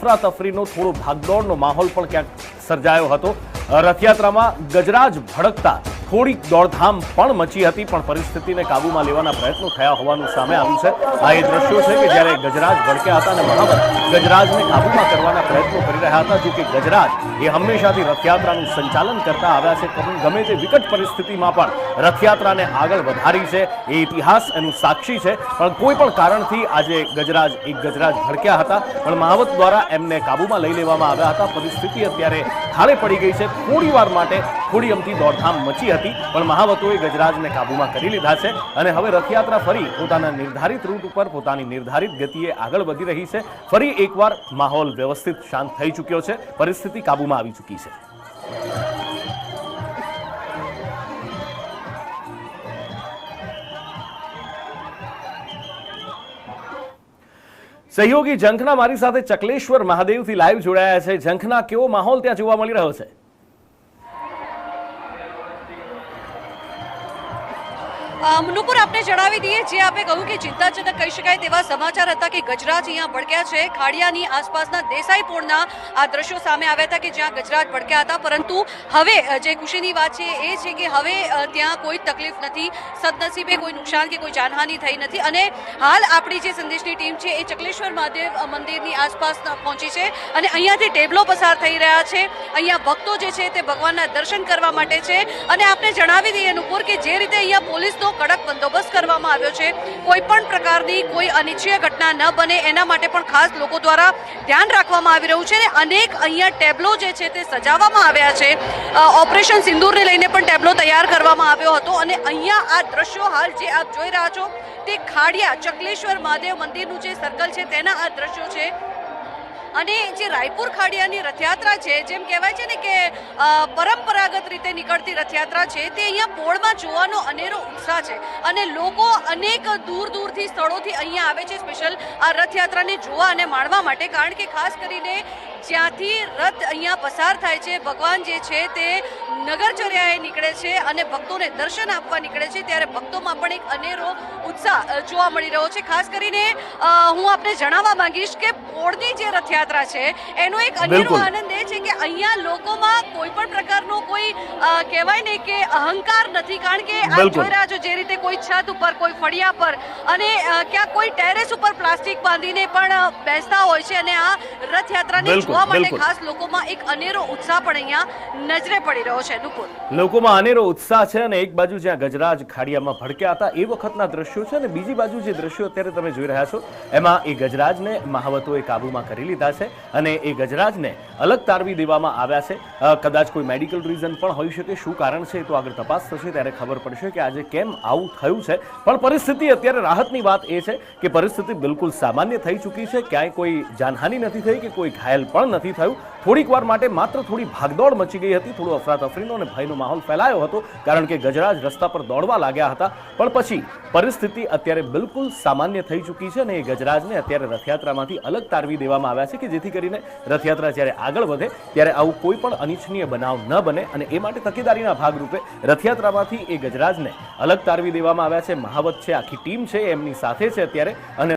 અફરાતફરીનો થોડો ભાગદોડનો માહોલ પણ ક્યાંક સર્જાયો હતો। રથયાત્રામાં ગજરાજ ભડકતા થોડીક દોડધામ પણ મચી હતી, પણ પરિસ્થિતિને કાબૂમાં લેવાના પ્રયત્નો થયા હોવાનું સામે આવ્યું છે। આ એ દ્રશ્યો છે કે જ્યારે ગજરાજ ભડક્યા હતા અને મહાવત ગજરાજને કાબૂમાં કરવાના પ્રયત્નો કરી રહ્યા હતા। જો કે ગજરાજ એ હંમેશાથી રથયાત્રાનું સંચાલન કરતા આવ્યા છે, ગમે તે વિકટ પરિસ્થિતિમાં પણ રથયાત્રાને આગળ વધારી છે, એ ઇતિહાસ એનું સાક્ષી છે। પણ કોઈ પણ કારણથી આજે ગજરાજ ભડક્યા હતા, પણ મહાવત દ્વારા એમને કાબૂમાં લઈ લેવામાં આવ્યા હતા। પરિસ્થિતિ અત્યારે થાળે પડી ગઈ છે। થોડી વાર માટે થોડી અમથી દોડધામ મચી હતી, પણ મહાવતોએ ગજરાજને કાબૂમાં કરી લીધા છે અને હવે રથયાત્રા ફરી પોતાના નિર્ધારિત રૂટ ઉપર પોતાની નિર્ધારિત ગતિએ આગળ વધી રહી છે। ફરી એકવાર માહોલ વ્યવસ્થિત શાંત થઈ ચૂક્યો છે, પરિસ્થિતિ કાબૂમાં આવી ચૂકી છે। સહયોગી ઝંખના મારી સાથે ચકલેશ્વર મહાદેવથી લાઈવ જોડાયા છે। ઝંખના, કેવો માહોલ ત્યાં જોવા મળી રહ્યો છે? નુપુર, આપને જણાવી દઈએ, જે આપે કહ્યું કે ચિંતાજનક કહી શકાય તેવા સમાચાર હતા કે ગજરાજ અહીંયા ભડક્યા છે। ખાડિયાની આસપાસના દેસાઈપુરના આ દ્રશ્યો સામે આવ્યા હતા કે જ્યાં ગજરાજ ભડક્યા હતા, પરંતુ હવે જે ખુશીની વાત છે એ છે કે હવે ત્યાં કોઈ તકલીફ નથી, સદનસીબે કોઈ નુકસાન કે કોઈ જાનહાનિ થઈ નથી। અને હાલ આપણી જે સંદેશની ટીમ છે એ ચકલેશ્વર મહાદેવ મંદિરની આસપાસ પહોંચી છે અને અહીંયાથી ટેબલો પસાર થઈ રહ્યા છે। અહીંયા ભક્તો જે છે તે ભગવાનના દર્શન કરવા માટે છે। અને આપને જણાવી દઈએ નુપુર કે જે રીતે અહીંયા પોલીસનો કડક બંદોબસ્ત કરવામાં આવ્યો છે, કોઈ પણ પ્રકારની કોઈ અનિચ્છનીય ઘટના ન બને એના માટે પણ ખાસ લોકો દ્વારા ધ્યાન રાખવામાં આવી રહ્યું છે। અને અનેક અહીંયા ટેબલો જે છે તે સજાવવામાં આવ્યા છે। ઓપરેશન સિંદૂરને લઈને પણ ટેબલો તૈયાર કરવામાં આવ્યો હતો। અને અહીંયા આ દ્રશ્યો હાલ જે આપ જોઈ રહ્યા છો તે ખાડિયા ચકલેશ્વર મહાદેવ મંદિરનું જે સર્કલ છે તેના આ દ્રશ્યો છે। અને જે રાયપુર ખાડિયાની રથયાત્રા છે, જેમ કહેવાય છે ને કે પરંપરાગત રીતે નીકળતી રથયાત્રા છે, તે અહીંયા પોળમાં જોવાનો અનેરો ઉત્સાહ છે અને લોકો અનેક દૂર દૂરથી સ્થળોથી અહીંયા આવે છે સ્પેશિયલ આ રથયાત્રાને જોવા અને માણવા માટે। કારણ કે ખાસ કરીને જ્યાંથી રથ અહીંયા પસાર થાય છે, ભગવાન જે છે તે નગરચર્યાએ નીકળે છે અને ભક્તોને દર્શન આપવા નીકળે છે, ત્યારે ભક્તોમાં પણ એક અનેરો ઉત્સાહ જોવા મળી રહ્યો છે। ખાસ કરીને હું આપને જણાવવા માંગીશ કે પોળની જે રથયાત્રા છે એનો એક અનેરો આનંદ એ છે કે અહીંયા લોકોમાં કોઈ પણ પ્રકારનો કોઈ કહેવાય ને કે અહંકાર નથી। કારણ કે આપ જોઈ રહ્યા છો જે રીતે કોઈ છત ઉપર, કોઈ ફળિયા પર અને ક્યાંક કોઈ ટેરેસ ઉપર પ્લાસ્ટિક બાંધીને પણ બેસતા હોય છે અને આ રથયાત્રાને જોવા માટે ખાસ લોકોમાં એક અનેરો ઉત્સાહ પણ અહીંયા નજરે પડી રહ્યો છે। નુપુર, લોકોમાં અનેરો ઉત્સાહ છે અને એક બાજુ જ્યાં ગજરાજ ખાડિયામાં ભડક્યા હતા એ વખતના દ્રશ્યો છે અને બીજી બાજુ જે દ્રશ્યો અત્યારે તમે જોઈ રહ્યા છો એમાં એ ગજરાજને મહાવતોએ કાબૂમાં કરી લીધા છે અને એ ગજરાજને અલગ તારવી દેવામાં આવ્યા છે। કદાચ કોઈ મેડિકલ રીઝન પણ હોઈ શકે, શું કારણ છે તો આગળ તપાસ થશે ત્યારે ખબર પડશે કે આજે કેમ આવું થયું છે। પણ પરિસ્થિતિ અત્યારે રાહતની વાત એ છે કે પરિસ્થિતિ બિલકુલ સામાન્ય થઈ ચૂકી છે, ક્યાંય કોઈ જાનહાનિ નથી થઈ કે કોઈ ઘાયલ પણ નથી થયું। થોડીક વાર માટે માત્ર થોડી ભાગદોડ મચી ગઈ હતી, થોડો અફરાતફરીનો અને ભયનો માહોલ ફેલાયો હતો કારણ કે ગજરાજ રસ્તા પર દોડવા લાગ્યા હતા, પણ પછી પરિસ્થિતિ અત્યારે બિલકુલ સામાન્ય થઈ ચૂકી છે અને એ ગજરાજને અત્યારે રથયાત્રામાંથી અલગ તારવી દેવામાં આવ્યા છે કે જેથી કરીને રથયાત્રા જ્યારે આગળ વધે ત્યારે આવું કોઈ પણ અનિચ્છનીય બનાવ ન બને અને એ માટે તકેદારીના ભાગરૂપે રથયાત્રામાંથી એ ગજરાજને અલગ તારવી દેવામાં આવ્યા છે। મહાવત છે, આખી ટીમ છે, એમની સાથે છે અત્યારે અને